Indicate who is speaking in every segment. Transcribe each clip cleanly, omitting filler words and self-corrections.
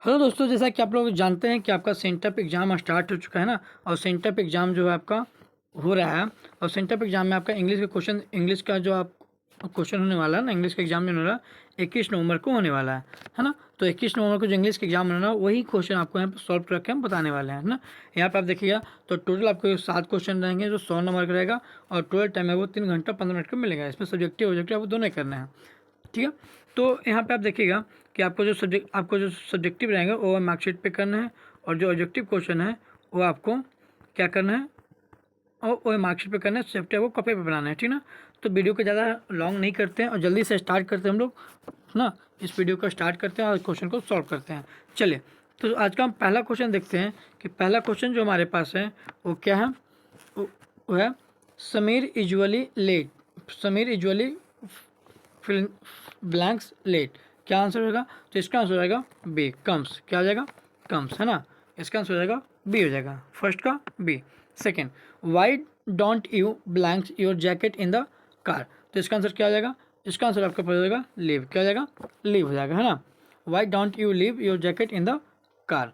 Speaker 1: Hello दोस्तों, जैसा कि आप लोग जानते हैं कि आपका सेंटअप एग्ज़ाम स्टार्ट हो चुका है ना। और सेंटअप एग्ज़ाम जो है आपका हो रहा है। और सेंटअप एग्ज़ाम में आपका इंग्लिश का जो आप क्वेश्चन होने वाला है ना, इंग्लिश का एग्ज़ाम जो होने वाला है 21 नवंबर को होने वाला है ना। तो 21 नवंबर को जो इंग्लिश का एग्ज़ाम होने वाला है वही क्वेश्चन आपको यहाँ पर सॉल्व करके हम बताने वाले हैं, है ना। यहाँ पर आप देखिएगा तो टोटल आपको 7 क्वेश्चन रहेंगे जो 100 नंबर का रहेगा। और टोटल टाइम है वो 3 घंटा 15 मिनट का मिलेगा। इसमें सब्जेक्टिव ऑब्जेक्टिव आपको दोनों ही करना है, ठीक है। तो यहाँ पे आप देखिएगा कि आपको जो सब्जेक्टिव रहेंगे वो मार्कशीट पे करना है। और जो ऑब्जेक्टिव क्वेश्चन है वो आपको क्या करना है, और वो मार्कशीट पे करना है। सेफ्टी आपको कॉपी पे बनाना है, ठीक ना। तो वीडियो को ज़्यादा लॉन्ग नहीं करते हैं और जल्दी से स्टार्ट करते हैं हम लोग ना। इस वीडियो को स्टार्ट करते हैं और क्वेश्चन को सॉल्व करते हैं। चलिए, तो आज का हम पहला क्वेश्चन देखते हैं कि पहला क्वेश्चन जो हमारे पास है वो क्या है। वो है Sameer usually late. Sameer usually fill blanks late. क्या आंसर होगा? तो इसका आंसर हो जाएगा बी, कम्स। क्या हो जाएगा? कम्स, है ना। इसका आंसर हो जाएगा बी हो जाएगा, फर्स्ट का B. Second, why don't you blanks your jacket in the car. तो इसका आंसर क्या हो जाएगा? इसका आंसर आपका पड़ जाएगा लीव। क्या हो जाएगा? लीव हो जाएगा, है ना। Y don't you leave your jacket in the car,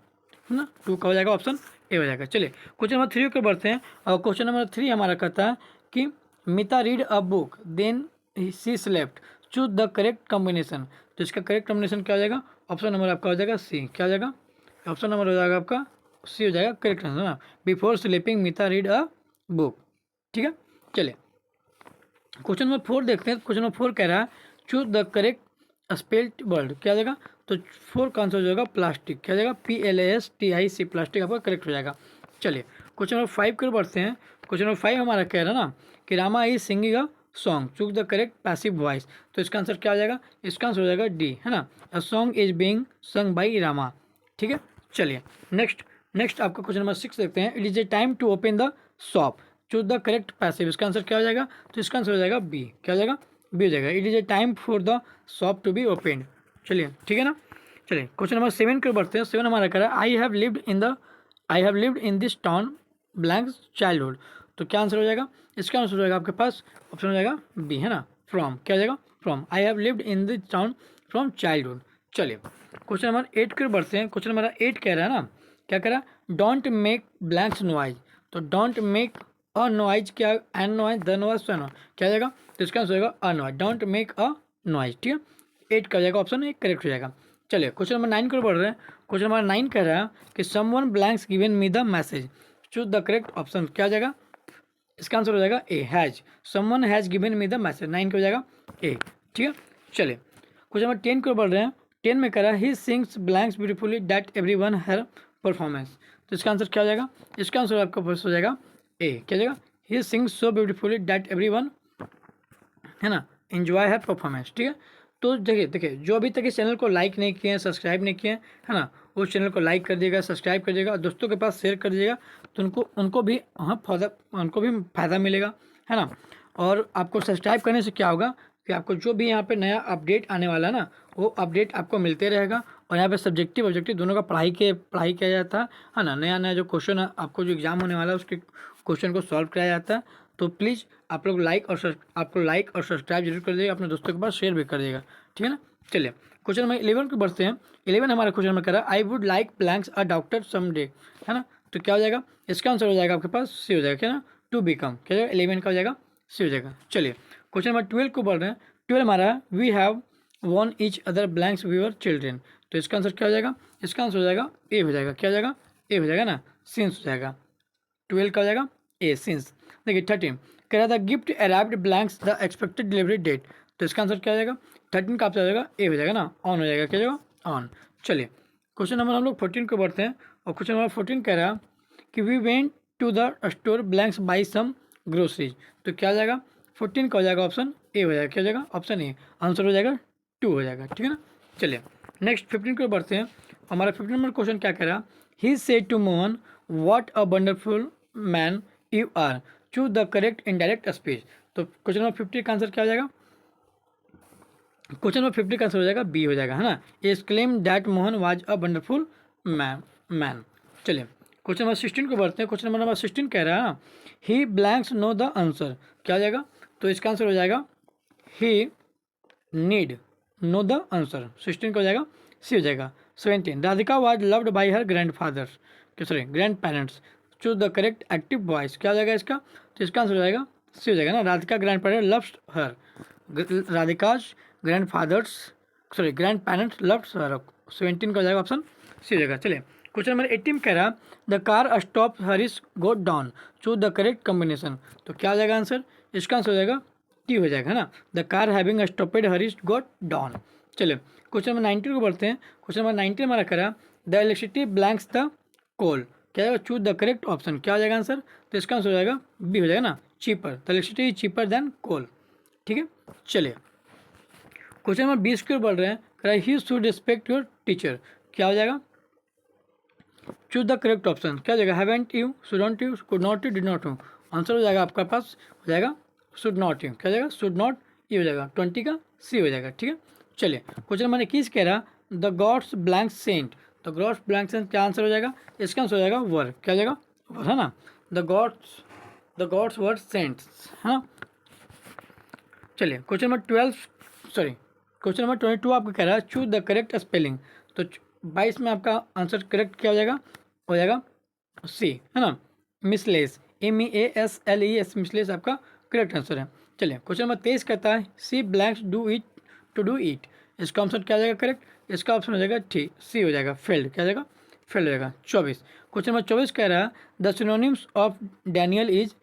Speaker 1: है ना। टू का हो जाएगा ऑप्शन ए हो जाएगा। चलिए क्वेश्चन नंबर 3 को बढ़ते हैं। और क्वेश्चन नंबर 3 हमारा कहता है कि Mita read a book then she slept, choose the correct combination. तो इसका करेक्ट कॉम्बिनेशन क्या हो जाएगा? ऑप्शन नंबर आपका हो जाएगा सी। क्या हो जाएगा? ऑप्शन नंबर हो जाएगा आपका सी हो जाएगा करेक्ट आंसर ना। बिफोर स्लीपिंग मिता रीड अ बुक, ठीक है। चलिए क्वेश्चन नंबर 4 देखते हैं। क्वेश्चन नंबर 4 कह रहा है choose the correct spelled word. क्या हो जाएगा? तो 4 का आंसर हो जाएगा प्लास्टिक। क्या हो जाएगा? PLASTIC, प्लास्टिक आपका करेक्ट हो जाएगा। चलिए क्वेश्चन नंबर 5 की ओर बढ़ते हैं। क्वेश्चन नंबर 5 हमारा कह रहा है ना कि Rama is singing a song, choose the correct passive voice. तो इसका आंसर क्या हो जाएगा? इसका आंसर हो जाएगा डी, है ना। अ सॉन्ग इज बीइंग संग बाई रामा, ठीक है। चलिए नेक्स्ट आपका क्वेश्चन नंबर 6 देखते हैं। It is a time to open the shop, choose the correct passive. इसका आंसर क्या हो जाएगा? तो इसका आंसर हो जाएगा बी। क्या हो जाएगा? बी हो जाएगा। It is a time for the shop to be open. चलिए ठीक है ना। चलिए क्वेश्चन नंबर 7 की ओर बढ़ते हैं। 7 हमारा कह रहा है I have lived in this town blank childhood. तो क्या आंसर हो जाएगा? इसका आंसर हो जाएगा आपके पास ऑप्शन हो जाएगा बी, है ना। फ्रॉम। क्या हो जाएगा? From. I have lived in this town from childhood. चलिए क्वेश्चन नंबर 8 की ओर बढ़ते हैं। क्वेश्चन नंबर 8 कह रहा है ना, क्या कह रहा है? Don't make blanks noise. तो डोंट मेक अ नॉइज, क्या एन नॉइज द नॉइज क्या हो जाएगा? तो इसका आंसर हो जाएगा a noise. Don't make a noise, ठीक है। 8 का हो जाएगा ऑप्शन ए करेक्ट हो जाएगा। चलिए क्वेश्चन नंबर 9 की ओर बढ़ रहे हैं। क्वेश्चन नंबर 9 कह रहा है कि someone blanks given me the message, choose the correct option. क्या हो जाएगा? इसका आंसर हो जाएगा A, has. Someone has given me the message, 9 का हो जाएगा ए, ठीक है। चलिए क्वेश्चन नंबर 10 की ओर बढ़ रहे हैं। 10 में कह रहा है he sings blanks beautifully that everyone her performance. तो इसका आंसर क्या हो जाएगा? इसका आंसर आपका फर्स्ट हो जाएगा ए। क्या हो जाएगा? He sings so beautifully that everyone, है ना, एंजॉय हर परफॉर्मेंस, ठीक है। तो देखिए जो अभी तक इस चैनल को लाइक नहीं किए हैं, सब्सक्राइब नहीं किए हैं, है ना, उस चैनल को लाइक कर दिएगा, सब्सक्राइब कर दिएगा और दोस्तों के पास शेयर कर दीजिएगा। तो उनको भी फ़ायदा मिलेगा, है ना। और आपको सब्सक्राइब करने से क्या होगा कि आपको जो भी यहाँ पे नया अपडेट आने वाला है ना, वो अपडेट आपको मिलते रहेगा। और यहाँ पे सब्जेक्टिव ऑब्जेक्टिव दोनों का पढ़ाई किया जाता है ना। नया नया जो क्वेश्चन है आपको जो एग्जाम होने वाला है उसके क्वेश्चन को सॉल्व कराया जाता है। तो प्लीज़ आप लोग लाइक और सब्सक्राइब जरूर कर दीजिएगा, अपने दोस्तों के पास शेयर भी कर दीजिएगा, ठीक है ना। चलिए क्वेश्चन नंबर 11 को बढ़ते हैं। 11 हमारा क्वेश्चन में कह रहा है I would like blanks a doctor some day, है ना। तो क्या हो जाएगा? इसका आंसर हो जाएगा आपके पास सी हो जाएगा, क्या ना, टू बिकम। क्या हो जाएगा? 11 का हो जाएगा सी हो जाएगा। चलिए क्वेश्चन नंबर 12 को बढ़ रहे हैं। 12 हमारा we have one each other blanks we were children. तो इसका आंसर क्या हो जाएगा? इसका आंसर हो जाएगा ए हो जाएगा। क्या हो जाएगा? ए हो जाएगा ना, सिंस हो जाएगा। 12 का हो जाएगा ए, सिंस। देखिए 13 कह रहा था gift arrived blanks the expected delivery date. तो इसका आंसर क्या हो जाएगा? 13 का आपसे हो जाएगा ए हो जाएगा ना, ऑन हो जाएगा। क्या हो जाएगा? ऑन। चलिए क्वेश्चन नंबर हम लोग 14 को बढ़ते हैं। और क्वेश्चन नंबर 14 कह रहा है कि we went to the store blanks buy some groceries. तो क्या हो जाएगा? 14 का हो जाएगा ऑप्शन ए हो जाएगा। क्या हो जाएगा? ऑप्शन ए, आंसर हो जाएगा 2 हो जाएगा, ठीक है ना। चलिए नेक्स्ट 15 को बढ़ते हैं। हमारा 15 नंबर क्वेश्चन क्या कह रहा है? He said to Mohan what a wonderful man you are, choose the correct indirect speech. तो क्वेश्चन नंबर 50 का आंसर क्या हो जाएगा? क्वेश्चन नंबर 50 का आंसर हो जाएगा बी हो जाएगा, है ना। Is claim that Mohan was a wonderful man. चलिए क्वेश्चन नंबर 16 को बढ़ते हैं। क्वेश्चन नंबर 16 कह रहा है ही ब्लैंक्स नो द आंसर। क्या हो जाएगा? तो इसका आंसर हो जाएगा ही नीड नो द आंसर। 16 का हो जाएगा सी हो जाएगा। 17 Radhika was loved by her grand father, sorry grand parents. Choose the correct active voice, क्या हो जाएगा इसका, तो इसका आंसर हो जाएगा सी हो जाएगा ना, Radhika grand parent loves her, Radhika's grand fathers sorry grand parents loves her. 17 का हो जाएगा ऑप्शन सी हो जाएगा। चलिए क्वेश्चन नंबर 18 कह रहा the car stop Harish go down, choose the correct combination, तो क्या हो जाएगा आंसर, इसका आंसर हो जाएगा टी हो जाएगा ना, the car having stopped Harish got down. चलिए क्वेश्चन नंबर 19 को बढ़ते हैं। क्वेश्चन नंबर 19 हमारा करा the electricity blanks the coal, क्या जाएगा, चूज द करेक्ट ऑप्शन, क्या हो जाएगा आंसर, तो इसका आंसर हो जाएगा बी हो जाएगा ना, cheaper, the electricity is cheaper than coal. ठीक है, चलिए क्वेश्चन नंबर 20 की ओर बढ़ रहे हैं, कह he should respect your teacher, क्या हो जाएगा, चूज द करेक्ट ऑप्शन, क्या हो जाएगा, haven't you, shouldn't you, could not you, did not you, answer हो जाएगा आपका पास हो जाएगा शुड नॉट यू, क्या हो जाएगा शुड नॉट ये हो जाएगा 20 का सी हो जाएगा। ठीक है, चलिए क्वेश्चन नंबर 21 कह रहा द गॉड्स ब्लैंक सेंट, तो गॉड्स ब्लैंक सेंट क्या आंसर हो जाएगा, इसका आंसर हो जाएगा वर, क्या हो जाएगा वर है ना, द गॉड्स वर सेंट्स है ना। चलिए question number 12 sorry question number 22 आपका कह रहा है चूज द करेक्ट स्पेलिंग, तो 22 में आपका आंसर करेक्ट क्या हो जाएगा सी है ना, मिसलेस, MEASLES मिसलेस आपका करेक्ट आंसर है। चलिए क्वेश्चन नंबर 23 कहता है see blanks do it to do it, इसका आंसर क्या हो जाएगा करेक्ट, इसका ऑप्शन हो जाएगा ठीक सी हो जाएगा फेल्ड, क्या हो जाएगा फेल्ड हो जाएगा। 24 क्वेश्चन नंबर 24 कह रहा है the synonyms of Daniel is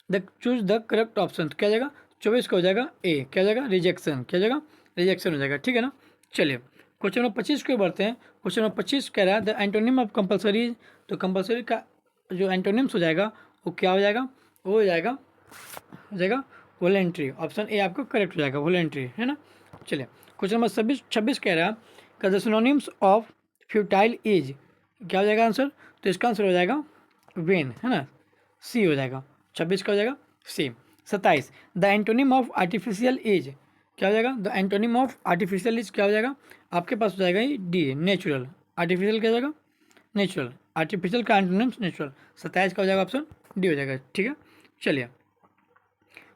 Speaker 1: the choose the correct option, क्या हो जाएगा 24 का हो जाएगा ए, क्या हो जाएगा रिजेक्शन, क्या हो जाएगा रिजेक्शन हो जाएगा। ठीक है ना, चलिए क्वेश्चन नंबर 25 को बढ़ते हैं। क्वेश्चन नंबर 25 कह रहा है द एंटोनिम ऑफ कंपलसरी, तो कंपलसरी का जो एंटोनिम्स हो जाएगा वो क्या हो जाएगा, वो हो जाएगा वॉलेंट्री, ऑप्शन ए आपको करेक्ट हो जाएगा वॉलेंट्री है ना। चलिए क्वेश्चन नंबर 26 कह रहा है the synonyms of futile is, क्या हो जाएगा आंसर, तो इसका आंसर हो जाएगा वेन है ना, सी हो जाएगा 26 का हो जाएगा सी। 27 the antonym of artificial is, क्या हो जाएगा the antonym of artificial is क्या हो जाएगा आपके पास हो जाएगा ये डी नेचुरल, आर्टिफिशियल क्या हो जाएगा नेचुरल, आर्टिफिशियल का एंटोनिम्स नेचुरल, 27 का हो जाएगा ऑप्शन डी हो जाएगा। ठीक है, चलिए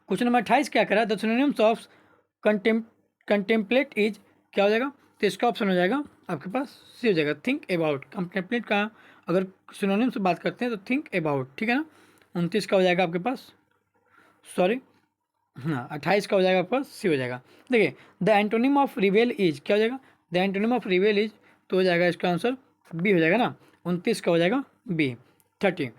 Speaker 1: क्वेश्चन नंबर 28 क्या करा the synonyms of contemplate is, क्या हो जाएगा, तो इसका ऑप्शन हो जाएगा आपके पास सी हो जाएगा थिंक अबाउट, कंटेम्पलेट का अगर सिनोनिम से बात करते हैं तो थिंक अबाउट। ठीक है ना, 29 का हो जाएगा आपके पास सॉरी हाँ 28 का हो जाएगा आपके पास सी हो जाएगा। देखिए द एंटोनिम ऑफ रिवेल इज, क्या हो जाएगा द एंटोनिम ऑफ रिवेल इज, तो हो जाएगा इसका आंसर बी हो जाएगा ना, 29 का हो जाएगा B. 30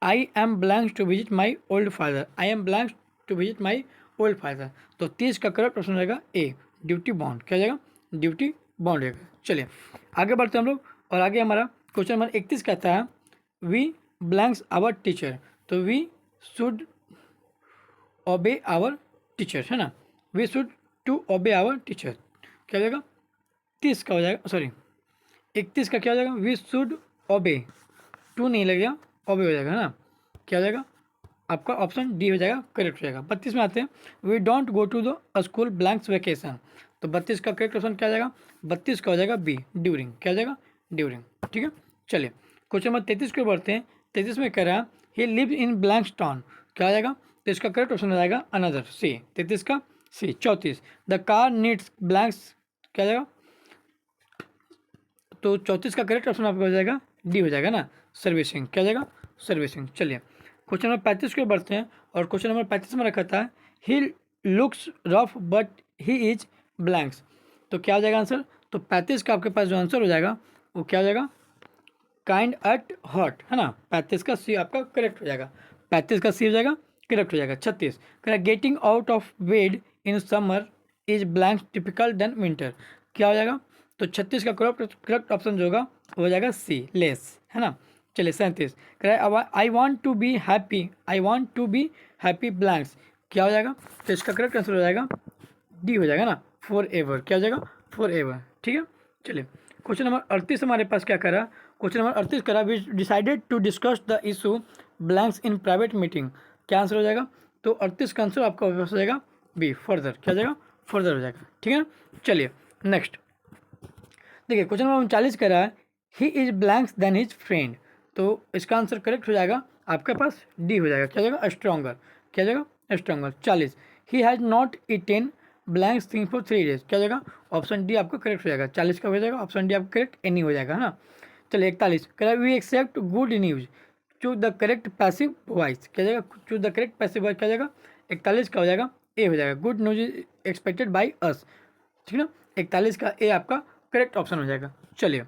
Speaker 1: I am blank to visit my old father, I am blank to visit my old father, तो 30 का करेक्ट ऑप्शन हो जाएगा ए ड्यूटी बॉन्ड, क्या हो जाएगा ड्यूटी बॉन्ड रहेगा। चलिए आगे बढ़ते हैं हम लोग, और आगे हमारा क्वेश्चन नंबर 31 कहता है वी ब्लैंक्स आवर टीचर, तो we should obey our teacher है ना, we should to obey our teacher, क्या हो जाएगा 30 का हो जाएगा सॉरी 31 का क्या हो जाएगा वी शुड ओबे, टू नहीं लगेगा ओबे हो जाएगा है ना, क्या हो जाएगा आपका ऑप्शन डी हो जाएगा करेक्ट हो जाएगा। 32 में आते हैं we don't go to the school blanks vacation, तो 32 का करेक्ट ऑप्शन क्या हो जाएगा 32 का हो जाएगा बी ड्यूरिंग, क्या हो जाएगा ड्यूरिंग। ठीक है, चलिए क्वेश्चन नंबर 33 को बढ़ते हैं। 33 में कह रहा है he live in blanks town, क्या हो जाएगा, तो इसका करेक्ट ऑप्शन हो जाएगा अनदर सी, 33 का सी। 34 द कार नीड्स ब्लैंक्स, क्या हो जाएगा, तो 34 का करेक्ट ऑप्शन आपका हो जाएगा डी हो जाएगा ना सर्विसिंग, क्या हो जाएगा सर्विसिंग। चलिए क्वेश्चन नंबर 35 को बढ़ते हैं, और क्वेश्चन नंबर 35 में रखा था he looks rough but he is blanks, तो क्या हो जाएगा आंसर, तो 35 का आपके पास जो आंसर हो जाएगा वो क्या हो जाएगा काइंड एट हॉट है ना, 35 का सी आपका करेक्ट हो जाएगा, 35 का सी हो जाएगा करेक्ट हो जाएगा। 36 कह getting out of bed in summer is blank typical then winter, क्या हो जाएगा, तो 36 का करेक्ट ऑप्शन जो होगा हो जाएगा सी लेस है ना। चलिए 37 I want to be happy, I want to be happy blanks, क्या हो जाएगा, तो इसका करेक्ट आंसर हो जाएगा डी हो जाएगा ना फॉर एवर, क्या हो जाएगा फॉर एवर। ठीक है, चलिए क्वेश्चन नंबर 38 हमारे पास क्या करा, क्वेश्चन नंबर 38 करा we decided to discuss the issue blanks in private meeting, क्या आंसर हो जाएगा, तो 38 का आंसर आपका हो जाएगा बी फर्दर, क्या हो जाएगा फर्दर हो जाएगा। ठीक है ना, चलिए नेक्स्ट देखिए क्वेश्चन नंबर 39 कह रहा है he is blanks then his friend, तो इसका आंसर करेक्ट हो जाएगा आपके पास डी हो जाएगा, क्या हो जाएगा स्ट्रॉन्गर, क्या हो जाएगा stronger. 40 he has not eaten blanks thing for 3 days, क्या हो जाएगा? ऑप्शन डी आपका करेक्ट हो जाएगा। 40 का हो जाएगा ऑप्शन डी आपका करेक्ट, एनी हो जाएगा, है ना। चलिए 41 कह रहा है we accept good news, choose the correct passive voice, क्या हो जाएगा? Choose the correct passive voice क्या हो जाएगा? 41 का हो जाएगा ए हो जाएगा, good news is expected by us, ठीक है ना। 41 का ए आपका करेक्ट ऑप्शन हो जाएगा। चलिए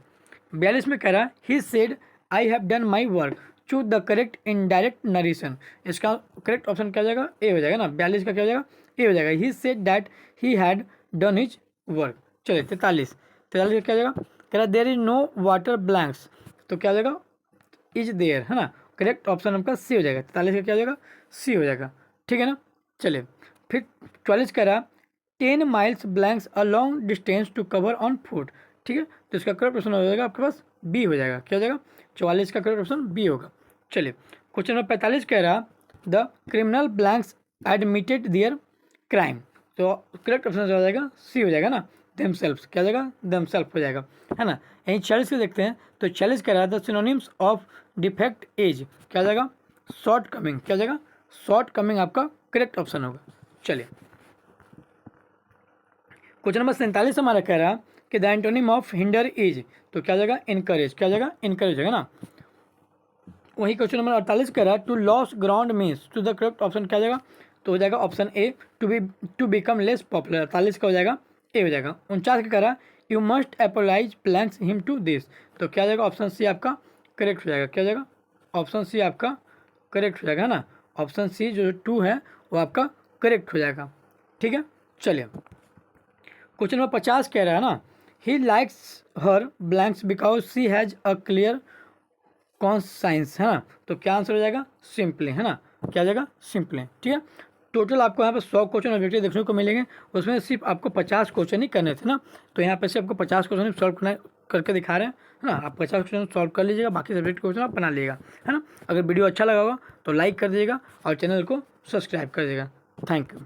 Speaker 1: 42 में कह रहा है he said I have done my work, choose the correct indirect narration, इसका करेक्ट ऑप्शन क्या हो जाएगा? ए हो जाएगा ना। 42 का क्या हो जाएगा? ए हो जाएगा। He said that he had done his work. चलिए 43 का क्या हो जाएगा? कह रहा there is no water blanks, तो क्या हो जाएगा? इज देयर, है ना। करेक्ट ऑप्शन आपका सी हो जाएगा। 43 का क्या हो जाएगा? सी हो जाएगा, ठीक है ना। चलिए फिर 44 कह रहा 10 miles blanks a long distance to cover on foot, ठीक है। तो इसका करेक्ट ऑप्शन हो जाएगा आपके पास बी हो जाएगा, क्या हो जाएगा? 44 का करेक्ट ऑप्शन बी होगा। चलिए क्वेश्चन नंबर 45 कह रहा the criminal blanks admitted their crime, तो करेक्ट ऑप्शन हो जाएगा सी हो जाएगा ना, देमसेल्फ्स, क्या हो जाएगा? देमसेल्फ हो जाएगा, है ना। यहीं 46 को देखते हैं, तो 46 कह रहा the synonyms of defect as, क्या हो जाएगा? शॉर्ट कमिंग, क्या हो जाएगा? शॉर्ट कमिंग आपका करेक्ट ऑप्शन होगा। चलिए क्वेश्चन नंबर 47 हमारा कह रहा कि the antonym of hinder is, तो क्या हो जाएगा? इनकरेज, क्या हो जाएगा? इनकरेज होगा ना। वही क्वेश्चन नंबर 48 कह रहा है to loss ground means, to the correct option क्या हो जाएगा? तो हो जाएगा option A to become less popular, 48 का हो जाएगा ए हो जाएगा। 49 का कह रहा you must apologise blanks him to this, तो क्या हो जाएगा? ऑप्शन सी आपका करेक्ट हो जाएगा, क्या हो जाएगा? ऑप्शन सी आपका करेक्ट हो जाएगा, है ना। ऑप्शन सी जो 2 है वो आपका करेक्ट हो जाएगा, ठीक है। चलिए क्वेश्चन नंबर 50 कह रहा है ना he likes her blanks because she has a clear conscience, है ना। तो क्या आंसर हो जाएगा? सिंपली, है ना। क्या हो जाएगा? सिंपली, ठीक है। टोटल आपको यहाँ पर 100 क्वेश्चन ऑब्जेक्टिव देखने को मिलेंगे, उसमें सिर्फ आपको 50 क्वेश्चन ही करने थे ना, तो यहाँ पर से आपको 50 क्वेश्चन सॉल्व करना करके दिखा रहे हैं, है ना। आप 50 क्वेश्चन सॉल्व कर लीजिएगा, बाकी सब्जेक्ट क्वेश्चन आप बना लीजिएगा, है ना। अगर वीडियो अच्छा लगा होगा तो लाइक कर दीजिएगा और चैनल को सब्सक्राइब कर दीजिएगा। Thank you.